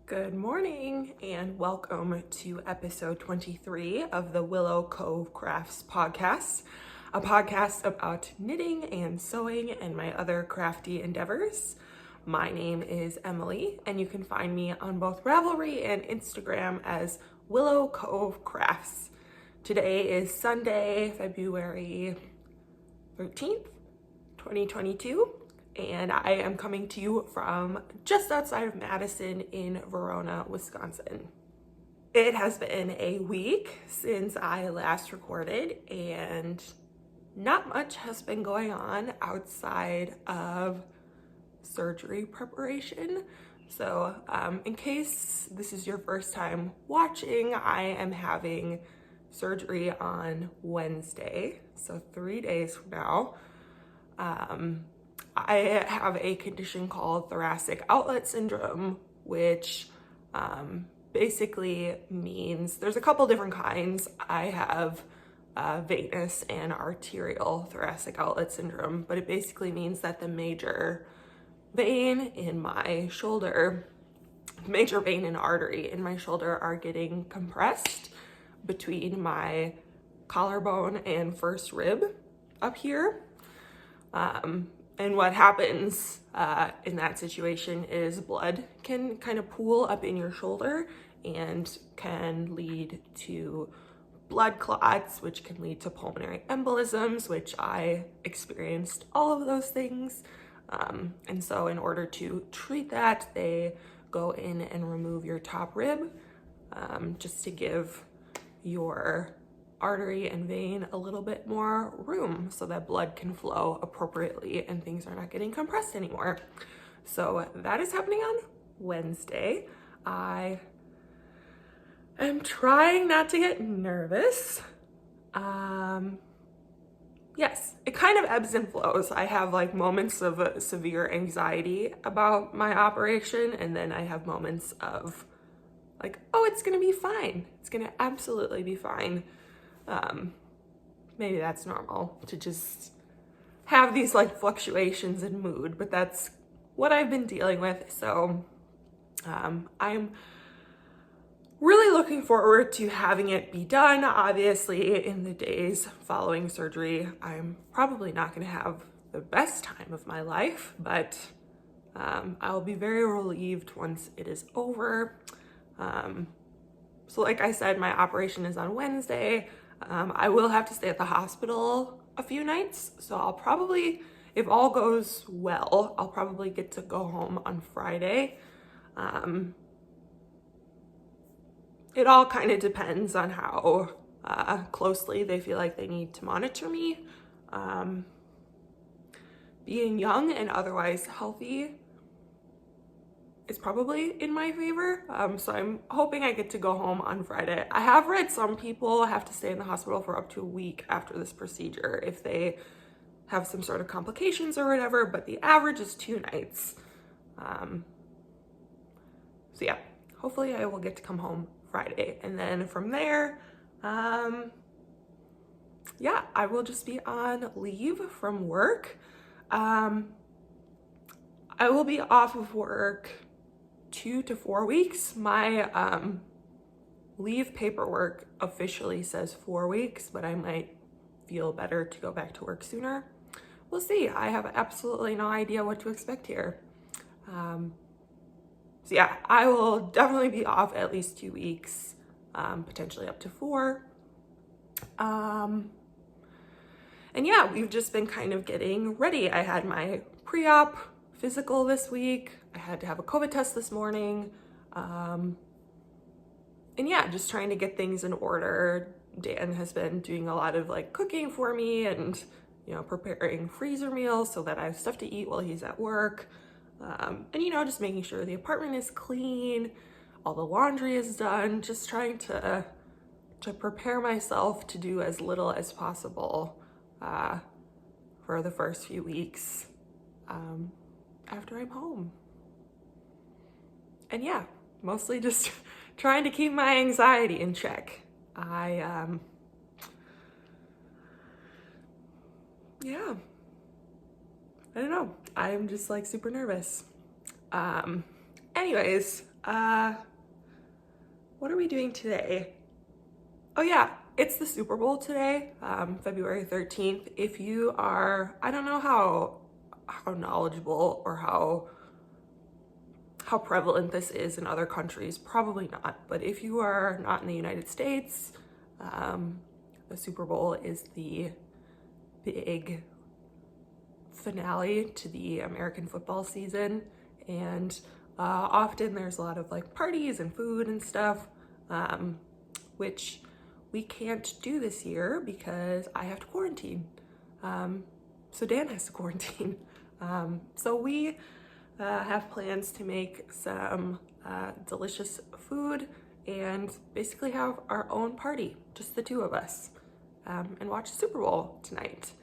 Good morning and welcome to episode 23 of the Willow Cove Crafts podcast, a podcast about knitting and sewing and my other crafty endeavors. My name is Emily and you can find me on both Ravelry and Instagram as Willow Cove Crafts. Today is Sunday, February 13th, 2022. And I am coming to you from just outside of Madison in Verona, Wisconsin. It has been a week since I last recorded and not much has been going on outside of surgery preparation. So in case this is your first time watching, I am having surgery on Wednesday, so 3 days from now. I have a condition called thoracic outlet syndrome, which basically means there's a couple different kinds. I have venous and arterial thoracic outlet syndrome, but it basically means that the major vein in my shoulder, major vein and artery in my shoulder are getting compressed between my collarbone and first rib up here. And what happens in that situation is blood can kind of pool up in your shoulder and can lead to blood clots, which can lead to pulmonary embolisms, which I experienced all of those things. And so in order to treat that, they go in and remove your top rib just to give your artery and vein a little bit more room so that blood can flow appropriately and things are not getting compressed anymore. So that is happening on Wednesday. I am trying not to get nervous. Yes, it kind of ebbs and flows. I have like moments of severe anxiety about my operation, and then I have moments of like, oh, it's gonna be fine. It's gonna absolutely be fine. Maybe that's normal to just have these like fluctuations in mood, but that's what I've been dealing with. So I'm really looking forward to having it be done. Obviously, in the days following surgery, I'm probably not going to have the best time of my life, but I'll be very relieved once it is over. So like I said, my operation is on Wednesday. I will have to stay at the hospital a few nights, so I'll probably, if all goes well, I'll probably get to go home on Friday. It all kind of depends on how closely they feel like they need to monitor me. Being young and otherwise healthy is probably in my favor. So I'm hoping I get to go home on Friday. I have read some people have to stay in the hospital for up to a week after this procedure if they have some sort of complications or whatever, but the average is 2 nights. So yeah, hopefully I will get to come home Friday. And then from there, yeah, I will just be on leave from work. I will be off of work 2 to 4 weeks. My leave paperwork officially says 4 weeks, but I might feel better to go back to work sooner. We'll see. I have absolutely no idea what to expect here. So yeah, I will definitely be off at least 2 weeks, potentially up to 4. And yeah, we've just been kind of getting ready. I had my pre-op physical this week. I had to have a COVID test this morning. And yeah, just trying to get things in order. Dan has been doing a lot of like cooking for me and, you know, preparing freezer meals so that I have stuff to eat while he's at work. And, you know, just making sure the apartment is clean, all the laundry is done, just trying to prepare myself to do as little as possible for the first few weeks after I'm home. And yeah, mostly just trying to keep my anxiety in check. Yeah, I don't know. I'm just like super nervous. Anyways, What are we doing today? Oh yeah, it's the Super Bowl today, February 13th. If you are, I don't know how knowledgeable or how prevalent this is in other countries, probably not, but if you are not in the United States, the Super Bowl is the big finale to the American football season, and often there's a lot of like parties and food and stuff, which we can't do this year because I have to quarantine. So Dan has to quarantine. So we have plans to make some delicious food and basically have our own party, just the two of us, and watch the Super Bowl tonight.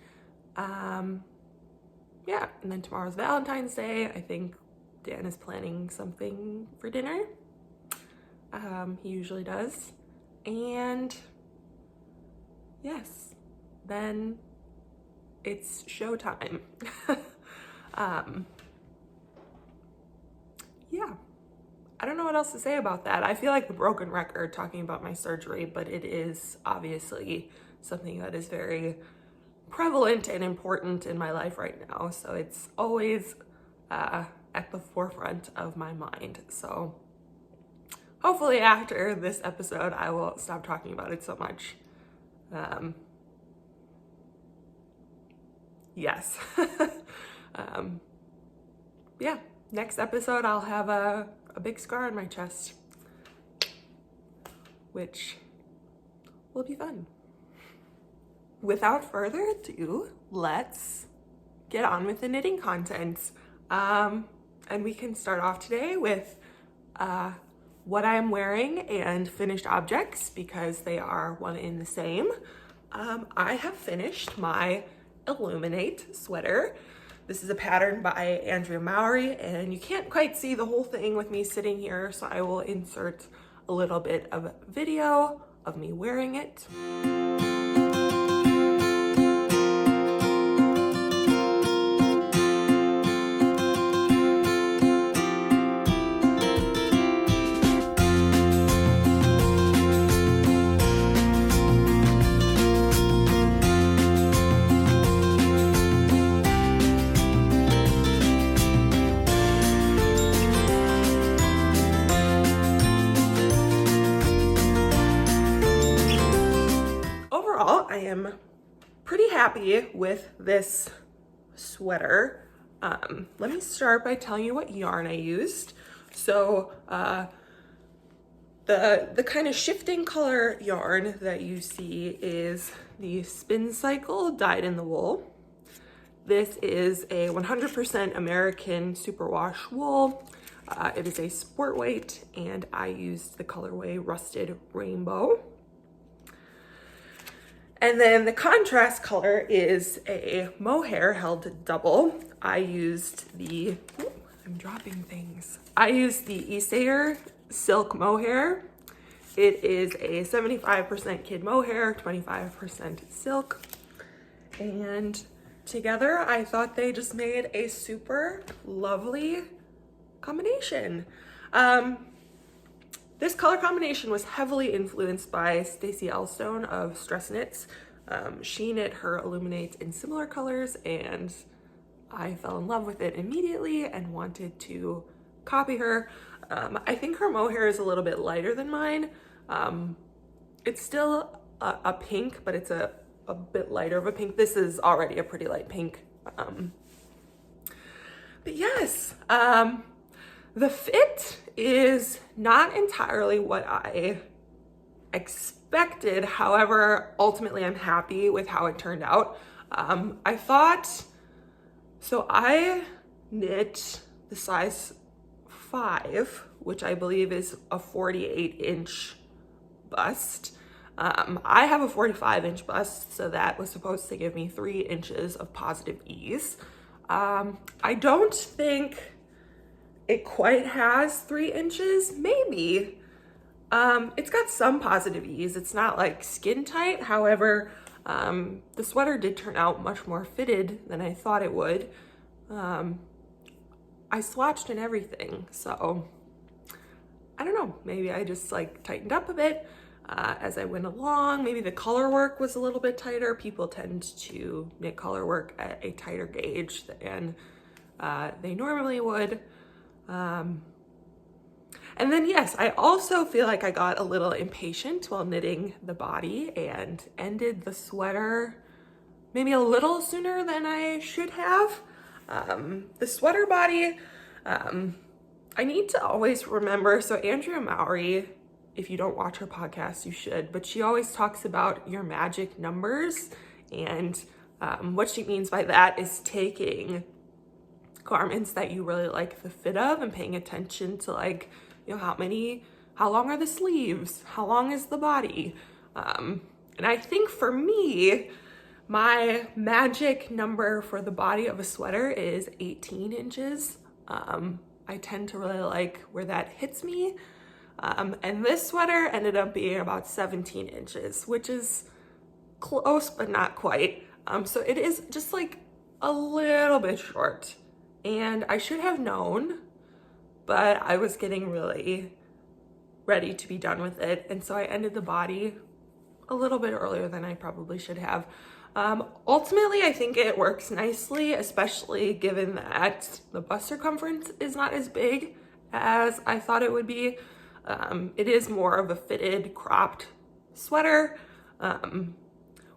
Yeah, and then tomorrow's Valentine's Day. I think Dan is planning something for dinner. He usually does. And yes, then it's showtime. Yeah, I don't know what else to say about that. I feel like the broken record talking about my surgery, but it is obviously something that is very prevalent and important in my life right now. So it's always at the forefront of my mind. So hopefully after this episode, I will stop talking about it so much. Yes. Yeah, next episode, I'll have a big scar on my chest, which will be fun. Without further ado, let's get on with the knitting content. And we can start off today with what I'm wearing and finished objects because they are one and the same. I have finished my Illuminate sweater. This is a pattern by Andrea Mowry, and you can't quite see the whole thing with me sitting here, so I will insert a little bit of video of me wearing it. Pretty happy with this sweater. Let me start by telling you what yarn I used. So the kind of shifting color yarn that you see is the Spincycle dyed in the wool. This is a 100% American superwash wool. It is a sport weight, and I used the colorway Rusted Rainbow. And then the contrast color is a Mohair held double. I used the, I'm dropping things. I used the Isager Silk Mohair. It is a 75% kid mohair, 25% silk. And together, I thought they just made a super lovely combination. This color combination was heavily influenced by Stacey Elstone of Stress Knits. She knit her Illuminate in similar colors, and I fell in love with it immediately and wanted to copy her. I think her mohair is a little bit lighter than mine. It's still a pink, but it's a bit lighter of a pink. This is already a pretty light pink. But yes, the fit is not entirely what I expected. However, ultimately I'm happy with how it turned out. I thought, so I knit the size 5, which I believe is a 48-inch bust. I have a 45-inch bust, so that was supposed to give me 3 inches of positive ease. I don't think it quite has 3 inches, maybe. It's got some positive ease. It's not like skin tight. However, the sweater did turn out much more fitted than I thought it would. I swatched and everything, so I don't know, maybe I just like tightened up a bit as I went along. Maybe the color work was a little bit tighter. People tend to knit color work at a tighter gauge than they normally would. And then yes, I also feel like I got a little impatient while knitting the body and ended the sweater maybe a little sooner than I should have. The sweater body, I need to always remember, so Andrea Mowry, if you don't watch her podcast, you should, but she always talks about your magic numbers, and what she means by that is taking garments that you really like the fit of and paying attention to, like, you know, how long are the sleeves? How long is the body? And I think for me, my magic number for the body of a sweater is 18 inches. I tend to really like where that hits me. And this sweater ended up being about 17 inches, which is close, but not quite. So it is just like a little bit short, and I should have known, but I was getting really ready to be done with it. And so I ended the body a little bit earlier than I probably should have. Ultimately, I think it works nicely, especially given that the bust circumference is not as big as I thought it would be. It is more of a fitted, cropped sweater,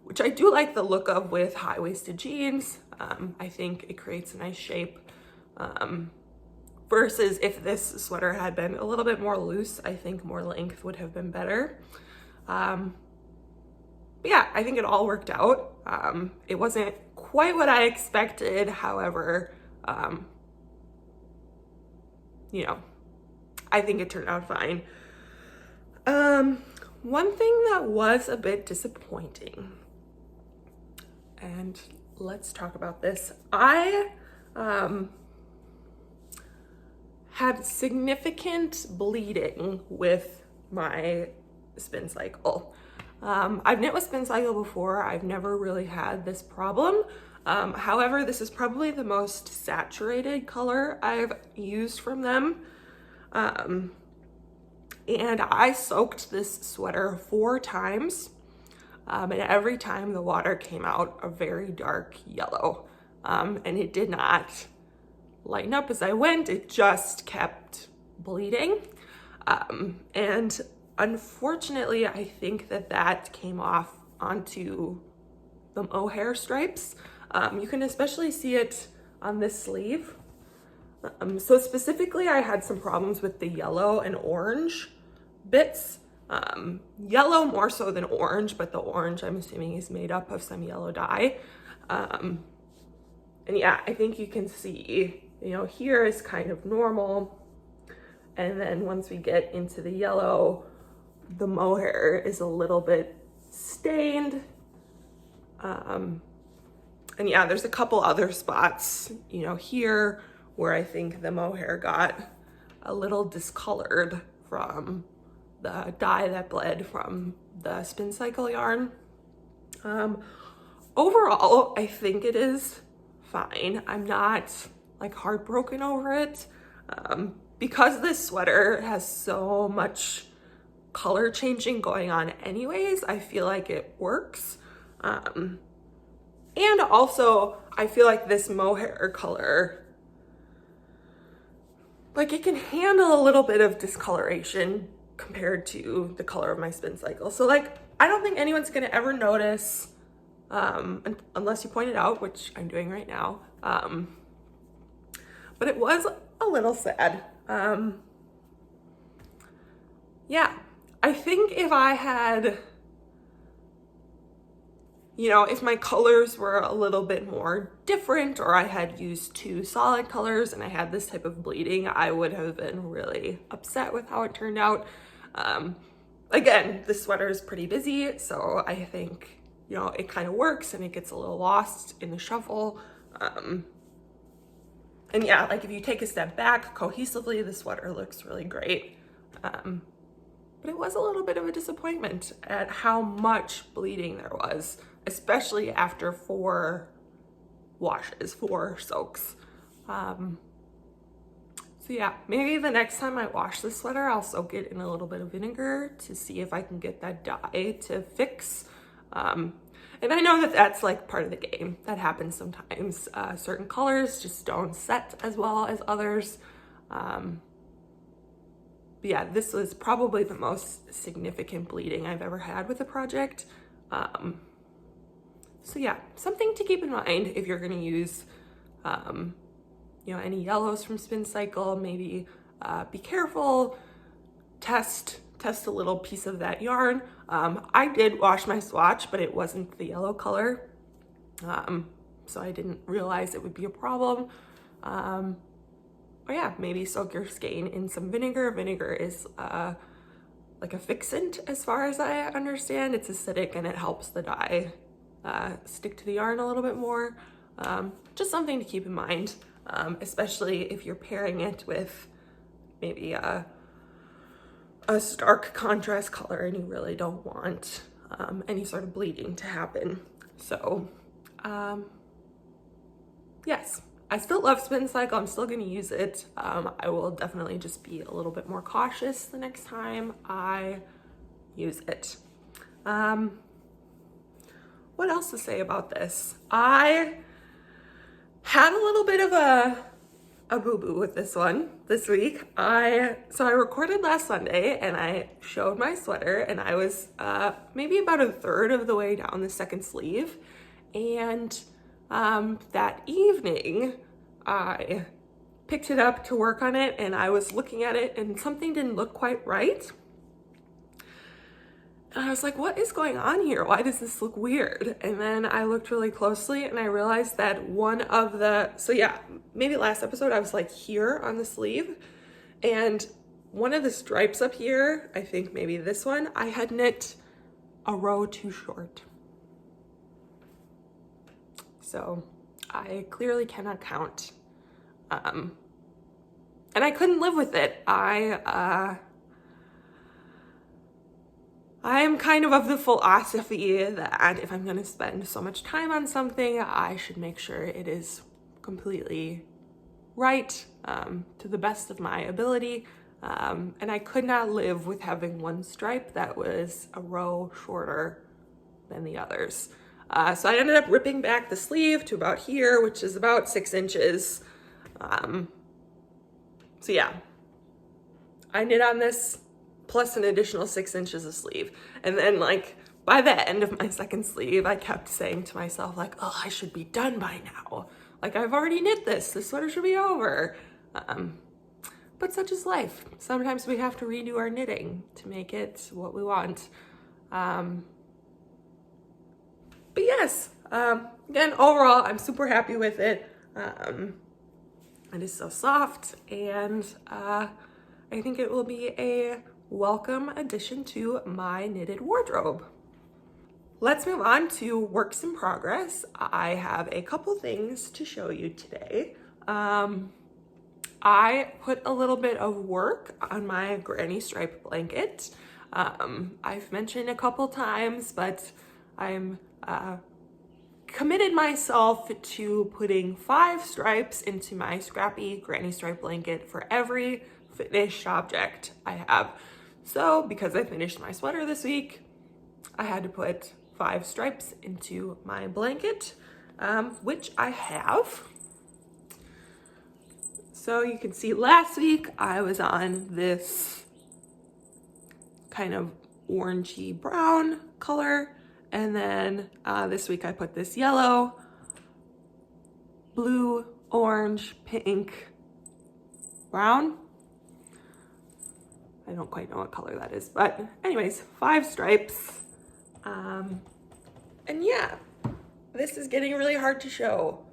which I do like the look of with high-waisted jeans. I think it creates a nice shape. Versus if this sweater had been a little bit more loose, I think more length would have been better. But yeah, I think it all worked out. It wasn't quite what I expected. However, you know, I think it turned out fine. One thing that was a bit disappointing, and let's talk about this. I had significant bleeding with my Spincycle. I've knit with Spincycle before. I've never really had this problem. However, this is probably the most saturated color I've used from them. And I soaked this sweater 4 times. And every time the water came out a very dark yellow. And it did not lighten up as I went. It just kept bleeding. And unfortunately, I think that came off onto the Mohair stripes. You can especially see it on this sleeve. So specifically, I had some problems with the yellow and orange bits. Yellow more so than orange, but the orange I'm assuming is made up of some yellow dye. And yeah, I think you can see, you know, here is kind of normal. And then once we get into the yellow, the mohair is a little bit stained. And yeah, there's a couple other spots, you know, here where I think the mohair got a little discolored from the dye that bled from the Spincycle yarn. Overall, I think it is fine. I'm not like heartbroken over it. Because this sweater has so much color changing going on anyways, I feel like it works. And also I feel like this mohair color, like it can handle a little bit of discoloration compared to the color of my Spincycle. So like, I don't think anyone's gonna ever notice, unless you point it out, which I'm doing right now. But it was a little sad. Yeah, I think if I had, you know, if my colors were a little bit more different, or I had used 2 solid colors and I had this type of bleeding, I would have been really upset with how it turned out. Again, this sweater is pretty busy, so I think, you know, it kind of works and it gets a little lost in the shuffle. And yeah, like if you take a step back cohesively, the sweater looks really great. But it was a little bit of a disappointment at how much bleeding there was, especially after 4 washes, 4 soaks. So yeah, maybe the next time I wash this sweater, I'll soak it in a little bit of vinegar to see if I can get that dye to fix. And I know that that's like part of the game. That happens sometimes. Certain colors just don't set as well as others. But yeah, this was probably the most significant bleeding I've ever had with a project. So yeah, something to keep in mind if you're gonna use you know, any yellows from Spincycle. Maybe be careful, test a little piece of that yarn. I did wash my swatch, but it wasn't the yellow color, so I didn't realize it would be a problem. Or yeah, maybe soak your skein in some vinegar. Vinegar is like a fixant as far as I understand. It's acidic and it helps the dye stick to the yarn a little bit more. Just something to keep in mind, especially if you're pairing it with maybe a stark contrast color and you really don't want any sort of bleeding to happen. So yes, I still love Spincycle. I'm still going to use it. I will definitely just be a little bit more cautious the next time I use it. What else to say about this? I had a little bit of a boo-boo with this one this week. So I recorded last Sunday and I showed my sweater and I was maybe about a third of the way down the second sleeve. And that evening I picked it up to work on it and I was looking at it and something didn't look quite right. And I was like, what is going on here? Why does this look weird? And then I looked really closely and I realized that one of the, so yeah, maybe last episode I was like here on the sleeve and one of the stripes up here, I think maybe this one, I had knit a row too short. So I clearly cannot count. And I couldn't live with it. I am kind of the philosophy that if I'm going to spend so much time on something, I should make sure it is completely right, to the best of my ability. And I could not live with having one stripe that was a row shorter than the others. So I ended up ripping back the sleeve to about here, which is about 6 inches. So yeah, I knit on this plus an additional 6 inches of sleeve. And then like by the end of my second sleeve, I kept saying to myself like, oh, I should be done by now. Like I've already knit this sweater should be over. But such is life. Sometimes we have to redo our knitting to make it what we want. But yes, again, overall, I'm super happy with it. It is so soft and I think it will be a welcome addition to my knitted wardrobe. Let's move on to works in progress. I have a couple things to show you today. I put a little bit of work on my granny stripe blanket. I've mentioned a couple times, but I'm committed myself to putting 5 stripes into my scrappy granny stripe blanket for every finished object I have. So because I finished my sweater this week, I had to put 5 stripes into my blanket, which I have. So you can see last week I was on this kind of orangey brown color. And then this week I put this yellow, blue, orange, pink, brown. I don't quite know what color that is, but anyways, 5 stripes. And yeah, this is getting really hard to show.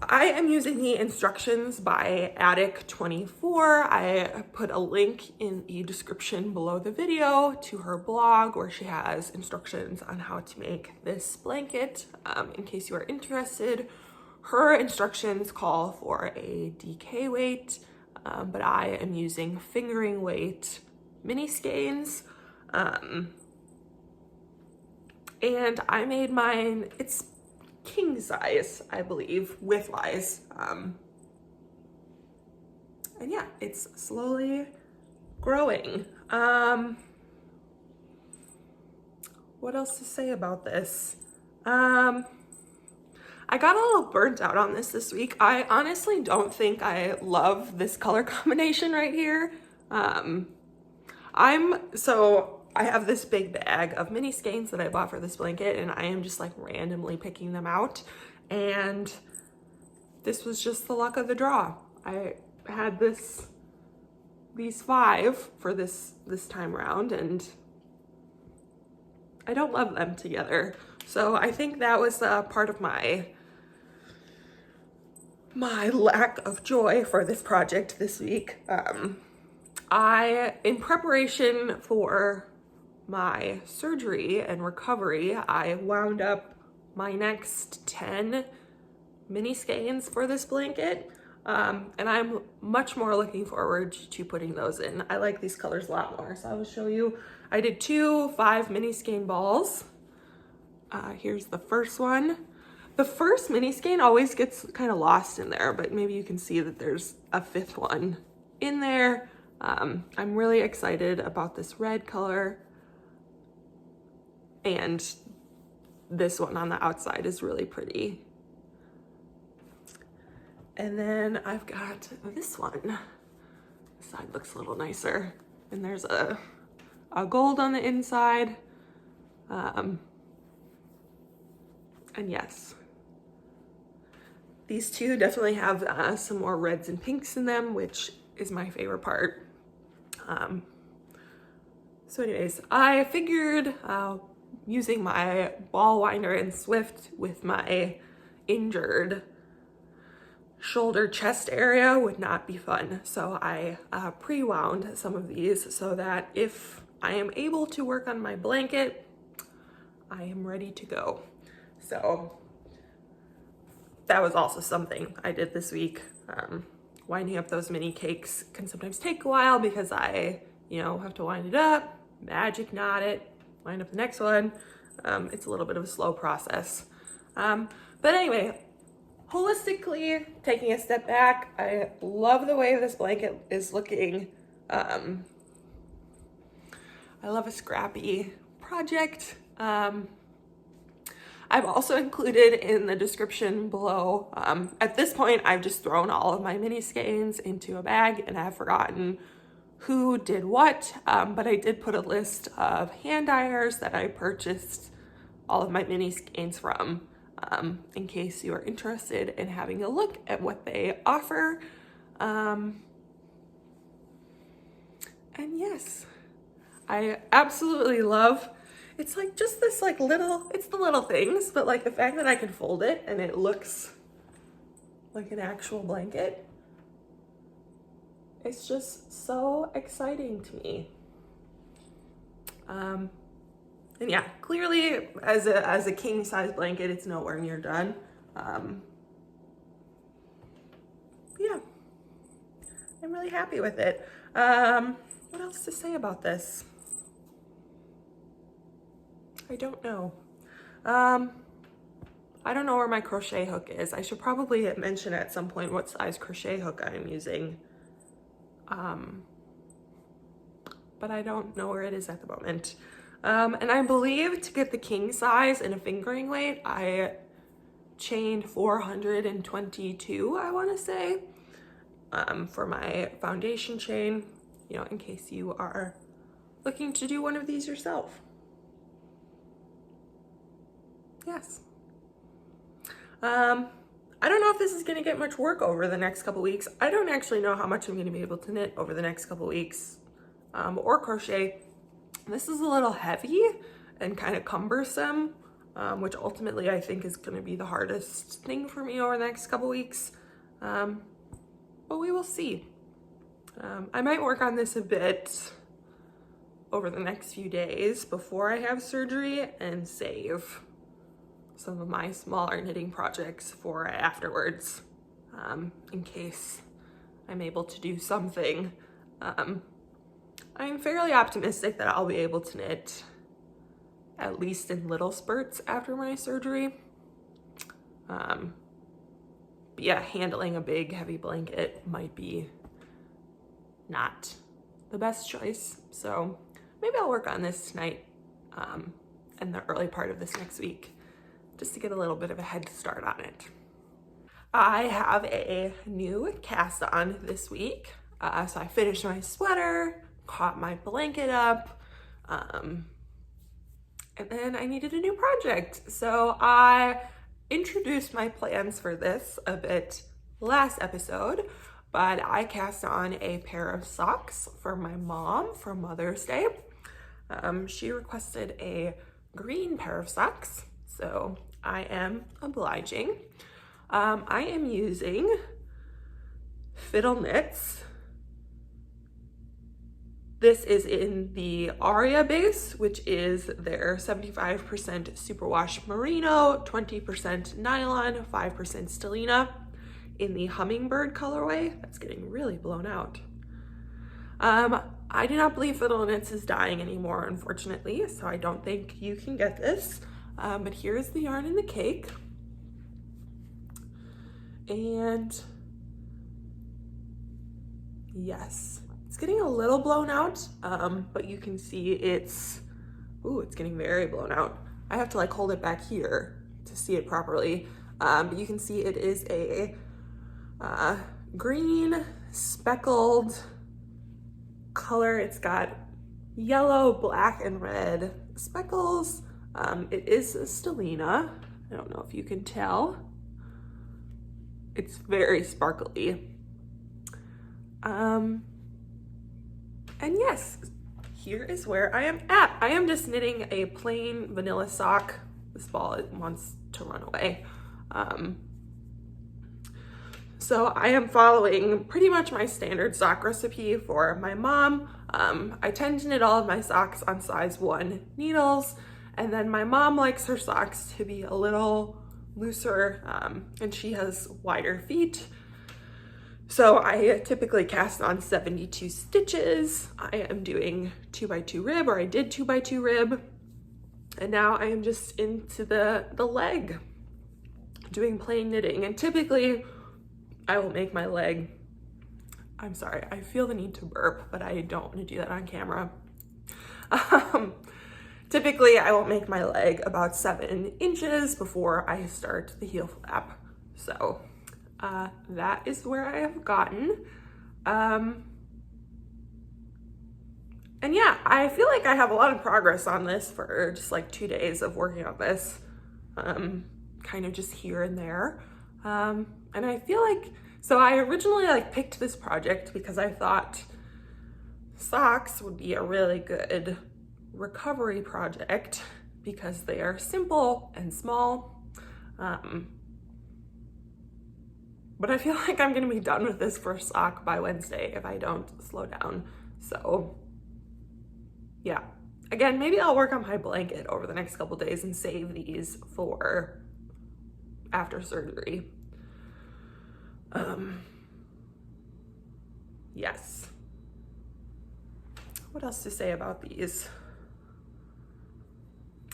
I am using the instructions by Attic24. I put a link in the description below the video to her blog where she has instructions on how to make this blanket, in case you are interested. Her instructions call for a DK weight, but I am using fingering weight mini skeins. And I made mine, it's king size, I believe, width-wise. And yeah, it's slowly growing. What else to say about this? I got a little burnt out on this week. I honestly don't think I love this color combination right here. So I have this big bag of mini skeins that I bought for this blanket, and I am just like randomly picking them out. And this was just the luck of the draw. I had these 5 for this time around, and I don't love them together. So I think that was part of my lack of joy for this project this week. In preparation for my surgery and recovery, I wound up my next 10 mini skeins for this blanket. And I'm much more looking forward to putting those in. I like these colors a lot more. So I will show you, I did 2 5 mini skein balls. Here's the first one. The first mini skein always gets kind of lost in there, but maybe you can see that there's a 5th one in there. I'm really excited about this red color, and this one on the outside is really pretty. And then I've got this one. This side looks a little nicer, and there's a gold on the inside. And yes, these two definitely have some more reds and pinks in them, which is my favorite part. So anyways, I figured using my ball winder and Swift with my injured shoulder chest area would not be fun. So I pre-wound some of these so that if I am able to work on my blanket, I am ready to go. So that was also something I did this week. Winding up those mini cakes can sometimes take a while because I, have to wind it up, magic knot it, wind up the next one. It's a little bit of a slow process. But anyway, holistically, taking a step back, I love the way this blanket is looking. I love a scrappy project. I've also included in the description below, at this point, I've just thrown all of my mini skeins into a bag and I've forgotten who did what, but I did put a list of hand dyers that I purchased all of my mini skeins from, in case you are interested in having a look at what they offer. And yes, I absolutely love, it's like just this like little, it's the little things, but like the fact that I can fold it and it looks like an actual blanket, it's just so exciting to me. And yeah, clearly as a king size blanket, it's nowhere near done. Yeah, I'm really happy with it. What else to say about this? I don't know. I don't know where my crochet hook is. I should probably mention at some point what size crochet hook I'm using. But I don't know where it is at the moment. And I believe to get the king size and a fingering weight, I chained 422, I want to say, for my foundation chain, in case you are looking to do one of these yourself. Yes. I don't know if this is going to get much work over the next couple weeks. I don't actually know how much I'm going to be able to knit over the next couple weeks, or crochet. This is a little heavy and kind of cumbersome, which ultimately I think is going to be the hardest thing for me over the next couple weeks. But we will see. I might work on this a bit over the next few days before I have surgery and save some of my smaller knitting projects for afterwards, in case I'm able to do something. I'm fairly optimistic that I'll be able to knit at least in little spurts after my surgery. But yeah, handling a big heavy blanket might be not the best choice. So maybe I'll work on this tonight and the early part of this next week, just to get a little bit of a head start on it. I have a new cast on this week. So I finished my sweater, caught my blanket up, and then I needed a new project. So I introduced my plans for this a bit last episode, but I cast on a pair of socks for my mom for Mother's Day. She requested a green pair of socks, so I am obliging. I am using Fiddle knits. This is in the Aria base, which is their 75% superwash merino, 20% nylon, 5% stellina, in the Hummingbird colorway. That's getting really blown out. I do not believe Fiddle Knits is dying anymore, unfortunately, so I don't think you can get this. But here's the yarn and the cake. And yes, it's getting a little blown out, but you can see it's getting very blown out. I have to like hold it back here to see it properly. But you can see it is a green speckled color. It's got yellow, black, and red speckles. It is a stellina. I don't know if you can tell. It's very sparkly. And yes, here is where I am at. I am just knitting a plain vanilla sock. This ball, it wants to run away. So I am following pretty much my standard sock recipe for my mom. I tend to knit all of my socks on size 1 needles, and then my mom likes her socks to be a little looser, and she has wider feet. So I typically cast on 72 stitches. I am doing 2x2 rib, or I did 2x2 rib. And now I am just into the leg, doing plain knitting. And typically I will make my leg, I'm sorry, I feel the need to burp, but I don't want to do that on camera. Typically I will make my leg about 7 inches before I start the heel flap. So that is where I have gotten. And yeah, I feel like I have a lot of progress on this for just like 2 days of working on this, kind of just here and there. And I feel like, so I originally like picked this project because I thought socks would be a really good recovery project because they are simple and small. But I feel like I'm gonna be done with this first sock by Wednesday if I don't slow down. So yeah, again, maybe I'll work on my blanket over the next couple days and save these for after surgery. Yes. What else to say about these?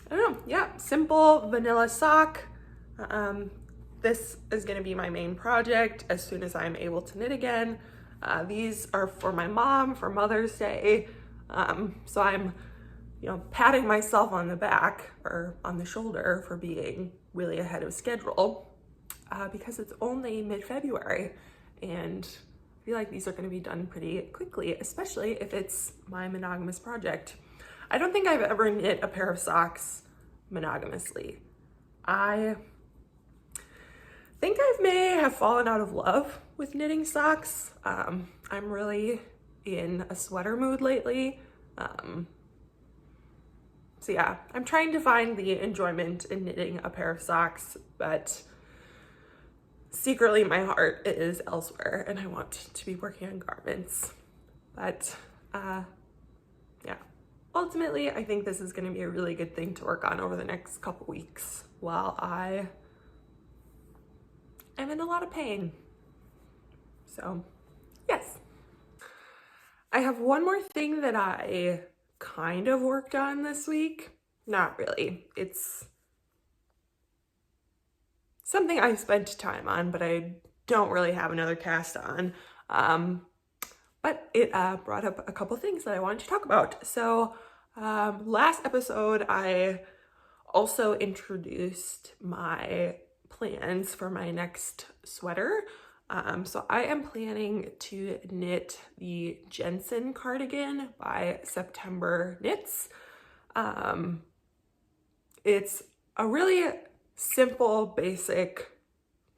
I don't know. Yeah, simple vanilla sock. This is going to be my main project as soon as I'm able to knit again. These are for my mom for Mother's Day. So I'm, patting myself on the back or on the shoulder for being really ahead of schedule because it's only mid-February and I feel like these are going to be done pretty quickly, especially if it's my monogamous project. I don't think I've ever knit a pair of socks monogamously. I think I may have fallen out of love with knitting socks. I'm really in a sweater mood lately. So yeah, I'm trying to find the enjoyment in knitting a pair of socks, but secretly my heart is elsewhere and I want to be working on garments. But yeah, ultimately I think this is going to be a really good thing to work on over the next couple weeks while I am in a lot of pain. So yes. I have one more thing that I kind of worked on this week. Not really. It's something I spent time on, but I don't really have another cast on. But it brought up a couple things that I wanted to talk about. So last episode, I also introduced my plans for my next sweater. So I am planning to knit the Jensen cardigan by September Knits. It's a really simple, basic,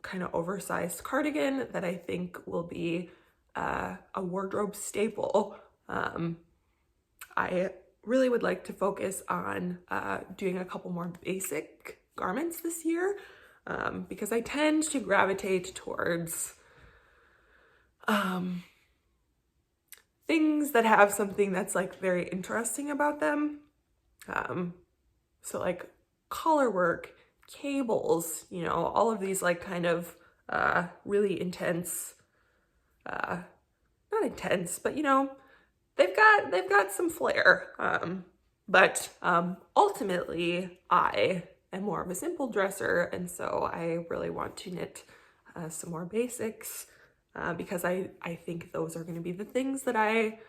kind of oversized cardigan that I think will be a wardrobe staple. I really would like to focus on doing a couple more basic garments this year, because I tend to gravitate towards things that have something that's like very interesting about them. So like collar work, cables, you know, all of these like kind of really intense, not intense, but you know, they've got some flair. But ultimately I am more of a simple dresser, and so I really want to knit some more basics, because I think those are going to be the things that I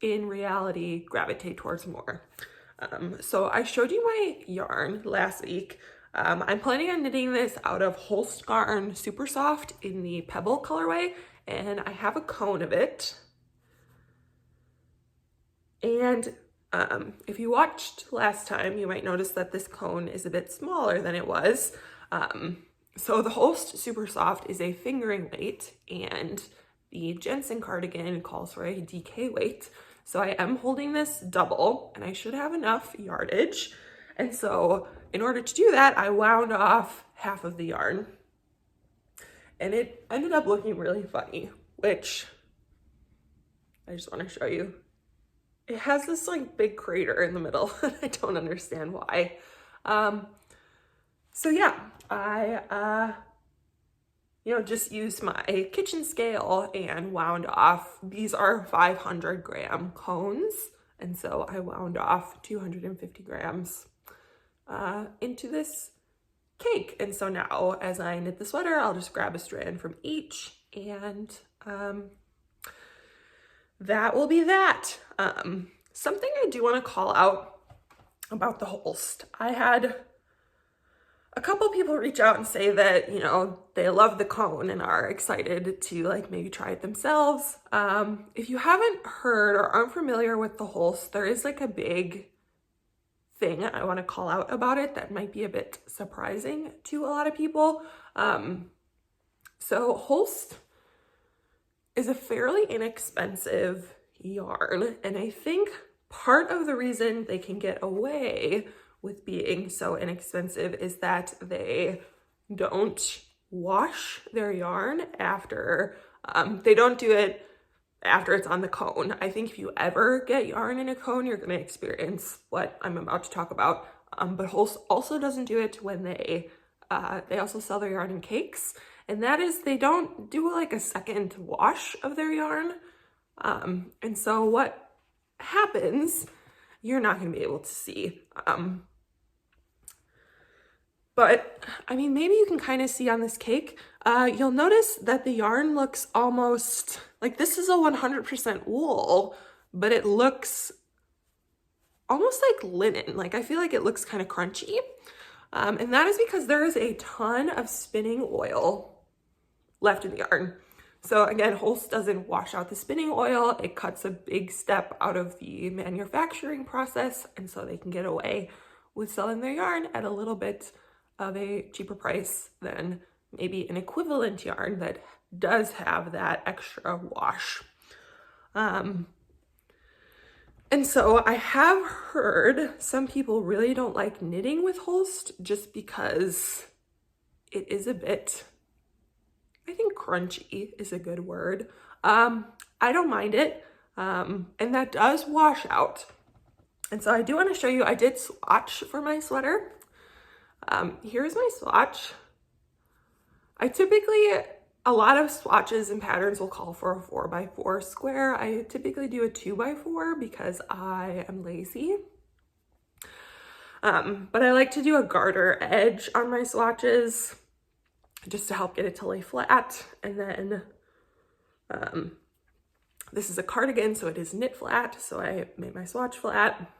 in reality gravitate towards more. So I showed you my yarn last week. I'm planning on knitting this out of Holst Garn Super Soft in the Pebble colorway, and I have a cone of it. And if you watched last time, you might notice that this cone is a bit smaller than it was. So the Holst Super Soft is a fingering weight, and the Jensen cardigan calls for a DK weight. So I am holding this double, and I should have enough yardage. And so in order to do that, I wound off half of the yarn. And it ended up looking really funny, which I just want to show you. It has this like big crater in the middle, and I don't understand why. So yeah, I just used my kitchen scale and wound off. These are 500 gram cones, and so I wound off 250 grams into this cake. And so now as I knit the sweater, I'll just grab a strand from each, and that will be that. Something I do want to call out about the Holst. I had a couple people reach out and say that, you know, they love the cone and are excited to like maybe try it themselves. If you haven't heard or aren't familiar with the Holst, there is like a big thing I want to call out about it that might be a bit surprising to a lot of people. So Holst is a fairly inexpensive yarn, and I think part of the reason they can get away with being so inexpensive is that they don't wash their yarn after, they don't do it after it's on the cone. I think if you ever get yarn in a cone, you're going to experience what I'm about to talk about. But Holst also doesn't do it when they also sell their yarn in cakes, and that is they don't do like a second wash of their yarn. And so what happens, you're not going to be able to see. But I mean, maybe you can kind of see on this cake, you'll notice that the yarn looks almost like this is a 100% wool, but it looks almost like linen. Like I feel like it looks kind of crunchy. And that is because there is a ton of spinning oil left in the yarn. So again, Holst doesn't wash out the spinning oil. It cuts a big step out of the manufacturing process, and so they can get away with selling their yarn at a little bit of a cheaper price than maybe an equivalent yarn that does have that extra wash. And so I have heard some people really don't like knitting with Holst just because it is a bit, I think crunchy is a good word. I don't mind it, and that does wash out. And so I do want to show you, I did swatch for my sweater. Here's my swatch. A lot of swatches and patterns will call for a 4x4 square. I typically do a 2x4 because I am lazy. But I like to do a garter edge on my swatches. just to help get it to lay flat. And then this is a cardigan, so it is knit flat, so I made my swatch flat.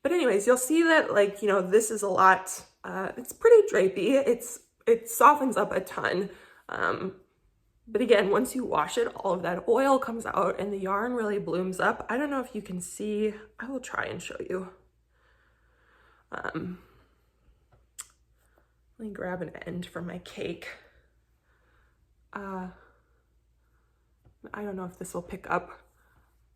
But anyways, you'll see that, like, you know, this is a lot, it's pretty drapey. It softens up a ton. But again, once you wash it, all of that oil comes out and the yarn really blooms up. I don't know if you can see, I will try and show you. Let me grab an end from my cake. I don't know if this will pick up,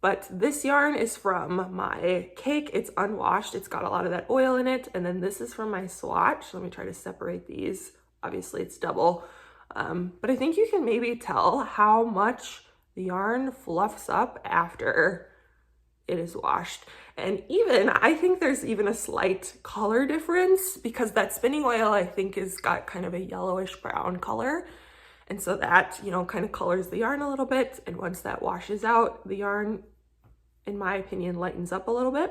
but this yarn is from my cake. It's unwashed. It's got a lot of that oil in it. And then this is from my swatch. Let me try to separate these. Obviously it's double. But I think you can maybe tell how much the yarn fluffs up after it is washed. And even, I think there's even a slight color difference because that spinning oil, I think, has got kind of a yellowish brown color. And so that, you know, kind of colors the yarn a little bit. And once that washes out, the yarn, in my opinion, lightens up a little bit.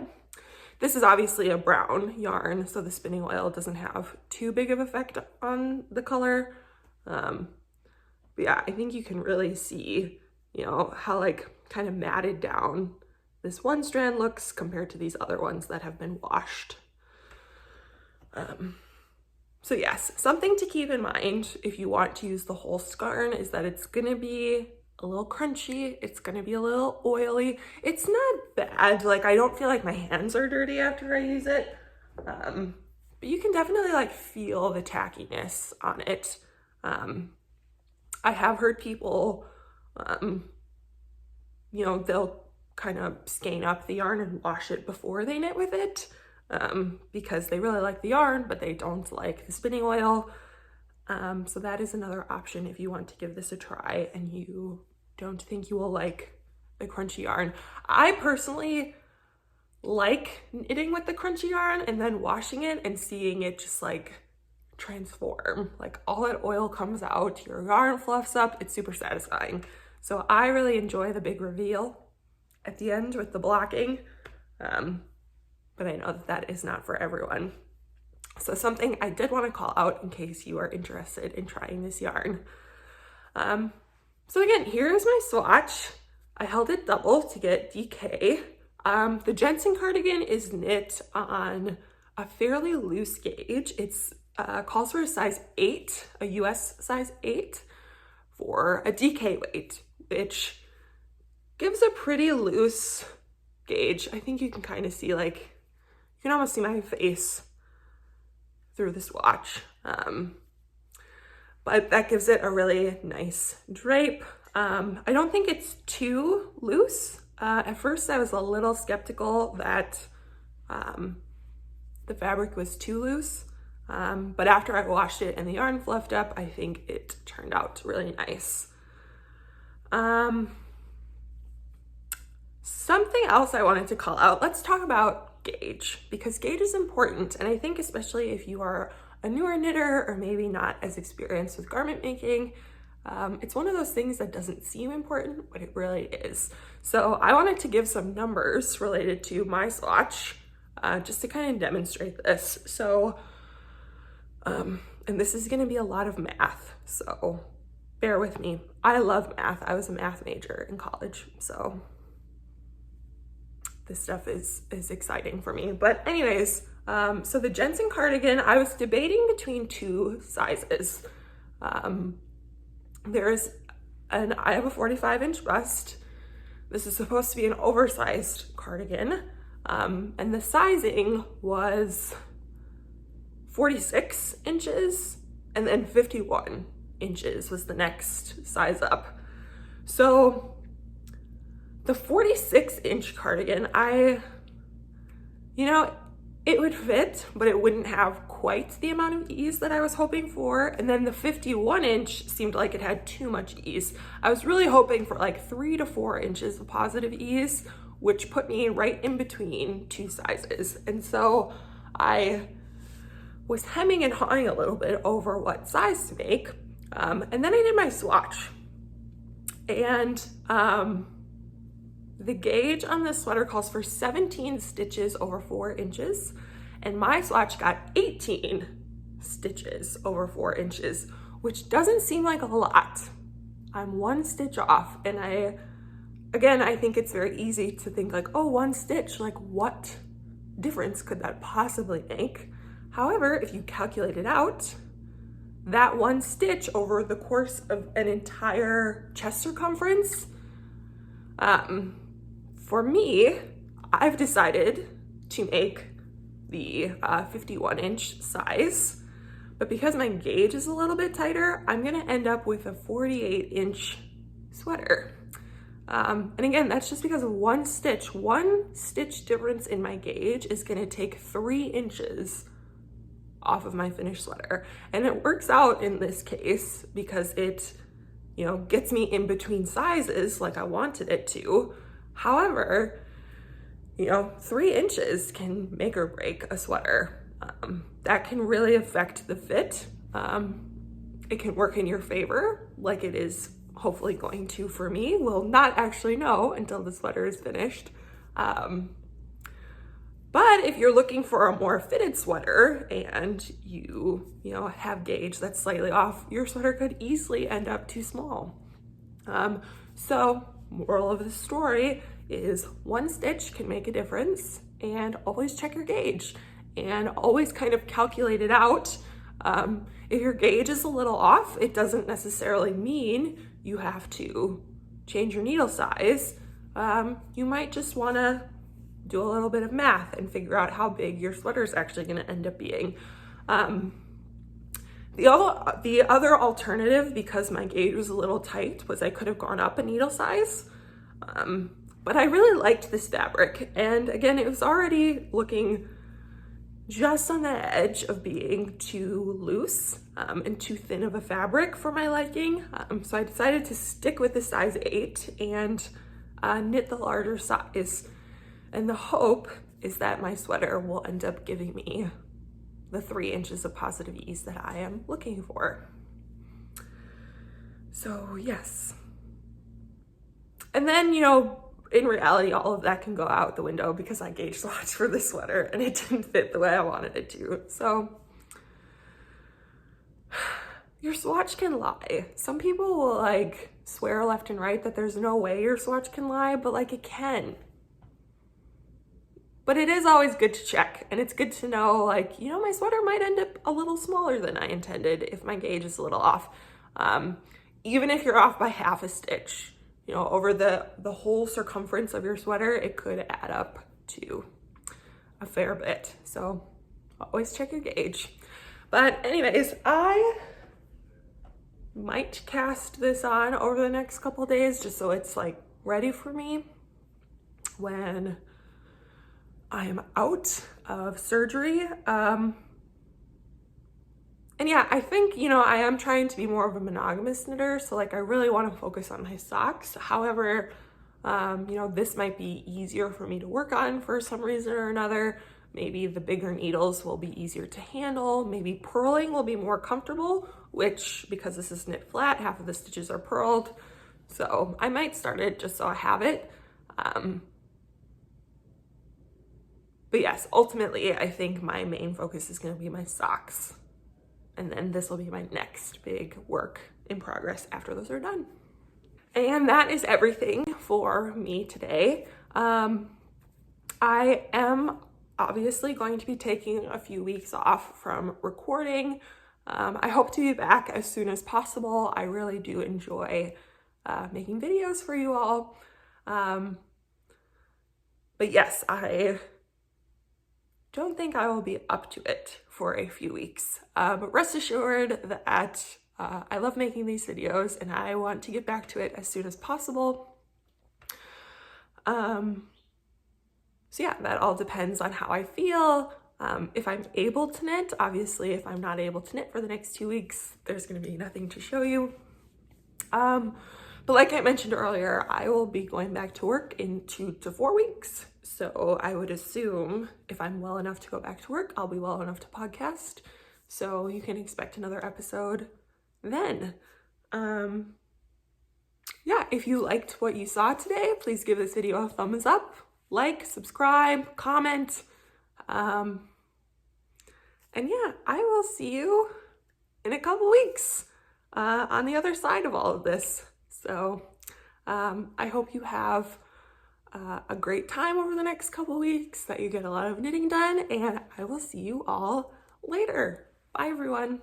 This is obviously a brown yarn, so the spinning oil doesn't have too big of an effect on the color. But yeah, I think you can really see, you know, how like kind of matted down this one strand looks compared to these other ones that have been washed. So yes, something to keep in mind if you want to use the Holst Garn is that it's gonna be a little crunchy, it's gonna be a little oily. It's not bad, like I don't feel like my hands are dirty after I use it, but you can definitely like feel the tackiness on it. I have heard people, you know, they'll kind of skein up the yarn and wash it before they knit with it. Because they really like the yarn, but they don't like the spinning oil. So that is another option if you want to give this a try and you don't think you will like the crunchy yarn. I personally like knitting with the crunchy yarn and then washing it and seeing it just like transform. Like all that oil comes out, your yarn fluffs up, it's super satisfying. So I really enjoy the big reveal at the end with the blocking. But I know that that is not for everyone. So something I did want to call out in case you are interested in trying this yarn. So again, here's my swatch. I held it double to get DK. The Jensen cardigan is knit on a fairly loose gauge. It's calls for a size 8, a US size 8 for a DK weight, which gives a pretty loose gauge. I think you can kind of see like, you can almost see my face through the swatch. But that gives it a really nice drape. I don't think it's too loose. At first I was a little skeptical that the fabric was too loose. But after I washed it and the yarn fluffed up, I think it turned out really nice. Something else I wanted to call out, let's talk about gauge, because gauge is important. And I think especially if you are a newer knitter or maybe not as experienced with garment making, it's one of those things that doesn't seem important, but it really is. So I wanted to give some numbers related to my swatch, just to kind of demonstrate this. So, and this is gonna be a lot of math, so bear with me. I love math. I was a math major in college, so this stuff is exciting for me. But anyways, so the Jensen cardigan, I was debating between two sizes. There's I have a 45-inch bust. This is supposed to be an oversized cardigan. And the sizing was 46 inches and then 51 inches was the next size up. So the 46-inch cardigan, you know, it would fit, but it wouldn't have quite the amount of ease that I was hoping for. And then the 51-inch seemed like it had too much ease. I was really hoping for like 3 to 4 inches of positive ease, which put me right in between two sizes. And so I was hemming and hawing a little bit over what size to make. And then I did my swatch. And the gauge on this sweater calls for 17 stitches over 4 inches, and my swatch got 18 stitches over 4 inches, which doesn't seem like a lot. I'm 1 stitch off, and I think it's very easy to think like, oh, 1 stitch, like what difference could that possibly make? However, if you calculate it out, that 1 stitch over the course of an entire chest circumference, for me, I've decided to make the 51-inch size, but because my gauge is a little bit tighter, I'm gonna end up with a 48-inch sweater. And again, that's just because of 1 stitch. 1 stitch difference in my gauge is gonna take 3 inches off of my finished sweater. And it works out in this case because it, you know, gets me in between sizes like I wanted it to. However, you know, 3 inches can make or break a sweater. That can really affect the fit. It can work in your favor, like it is hopefully going to for me. We'll not actually know until the sweater is finished. But if you're looking for a more fitted sweater and you know, have gauge that's slightly off, your sweater could easily end up too small. So moral of the story is 1 stitch can make a difference, and always check your gauge and always kind of calculate it out. If your gauge is a little off, it doesn't necessarily mean you have to change your needle size. You might just want to do a little bit of math and figure out how big your sweater is actually going to end up being. The other alternative, because my gauge was a little tight, was I could have gone up a needle size. But I really liked this fabric, and again, it was already looking just on the edge of being too loose and too thin of a fabric for my liking. So I decided to stick with the size 8 and knit the larger size. And the hope is that my sweater will end up giving me the 3 inches of positive ease that I am looking for. So yes. And then, you know, in reality, all of that can go out the window because I gauge swatched for this sweater and it didn't fit the way I wanted it to. So your swatch can lie. Some people will like swear left and right that there's no way your swatch can lie, but like it can. But it is always good to check, and it's good to know, like, you know, my sweater might end up a little smaller than I intended if my gauge is a little off. Even if you're off by half a stitch, you know, over the whole circumference of your sweater, it could add up to a fair bit. So always check your gauge. But anyways, I might cast this on over the next couple days just so it's like ready for me when I am out of surgery. And yeah, I think, you know, I am trying to be more of a monogamous knitter. So like, I really want to focus on my socks. However, you know, this might be easier for me to work on for some reason or another. Maybe the bigger needles will be easier to handle. Maybe purling will be more comfortable, which, because this is knit flat, half of the stitches are purled. So I might start it just so I have it. But yes, ultimately, I think my main focus is going to be my socks. And then this will be my next big work in progress after those are done. And that is everything for me today. I am obviously going to be taking a few weeks off from recording. I hope to be back as soon as possible. I really do enjoy making videos for you all. But yes, I don't think I will be up to it for a few weeks. But rest assured that I love making these videos and I want to get back to it as soon as possible. So yeah, that all depends on how I feel. If I'm able to knit, obviously if I'm not able to knit for the next 2 weeks, there's gonna be nothing to show you. But like I mentioned earlier, I will be going back to work in 2 to 4 weeks. So I would assume if I'm well enough to go back to work, I'll be well enough to podcast. So you can expect another episode then. Yeah, if you liked what you saw today, please give this video a thumbs up, like, subscribe, comment. And yeah, I will see you in a couple weeks on the other side of all of this. So I hope you have a great time over the next couple weeks, that you get a lot of knitting done, and I will see you all later. Bye everyone.